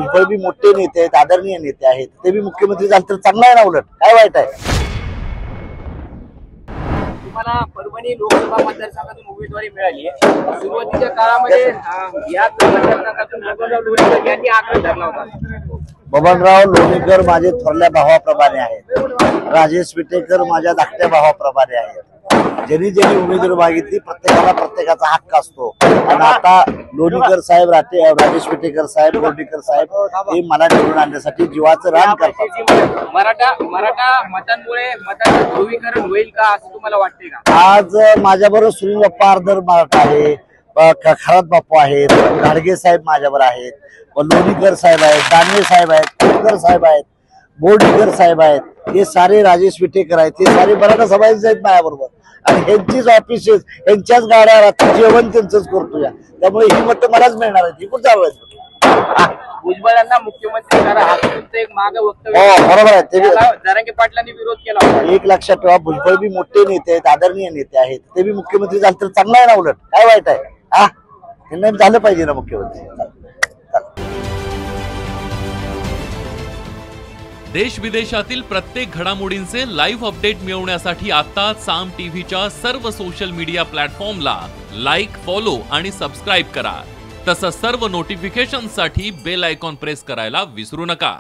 भुजबळ बी मोठे नेते आहेत, आदरणीय नेते आहेत, ते बी मुख्यमंत्री झाले तर चांगला आहे ना, उलट काय वाईट आहे? तुम्हाला परभणी लोकसभा मतदारसंघातून उमेदवारी मिळाली आहे। सुरुवातीच्या काळामध्ये या मतदारसंघातून बबनराव लोणीकर यांनी आग्रह धरला होता। बबनराव लोणीकर माझे थोरल्या भावाप्रमाणे आहेत, राजेश विटेकर माझ्या धाकट्या भावाप्रमाणे आहेत। ज्यांनी ज्यांनी उमेदवारी मागितली प्रत्येकाला प्रत्येकाचा हक्क असतो। आणि आता लोणीकर साहेब, राजेश विटेकर साहेब, लोणीकर साहेब हे मला निवडून आणण्यासाठी जीवाचं रान करतात। मराठा मतांमुळे मतांचं ध्रुवीकरण होईल का असं तुम्हाला वाटते का? आज माझ्याबरोबर सुनील बाप्पा अर्धर मराठा आहे, खरात बाप्पा आहेत, घाडगे साहेब माझ्यावर आहेत, लोणीकर साहेब आहेत, दानवे साहेब आहेत, खोडकर साहेब आहेत, बोर्डीकर साहेब आहेत, हे सारे राजेश विटेकर आहेत, हे सारे मराठा समाजाचे आहेत माझ्याबरोबर। आणि ह्यांचीच ऑफिसेस, यांच्याच गाड्या राहतात, जेवण त्यांचंच करतो या, त्यामुळे ही मतं मलाच मिळणार आहेत। ही कुठं भुजबळांना मुख्यमंत्री करा हा तुमचं एक मागे वक्तव्य बरोबर आहे, ते जरांगे पाटलांनी विरोध केला होता। एक लक्षात ठेवा, भुजबळ बी मोठे नेते आहेत, आदरणीय नेते आहेत, ते बी मुख्यमंत्री झाले तर चांगला आहे ना, उलट काय वाईट आहे? त्यांना झालं पाहिजे ना मुख्यमंत्री। देश विदेशातील प्रत्येक घडामोडींचे लाईव्ह अपडेट मिळवण्यासाठी आता साम टीव्हीच्या सर्व सोशल मीडिया प्लॅटफॉर्मला लाईक, फॉलो आणि सबस्क्राईब करा। तसंच सर्व नोटिफिकेशनसाठी बेल आयकॉन प्रेस करायला विसरू नका।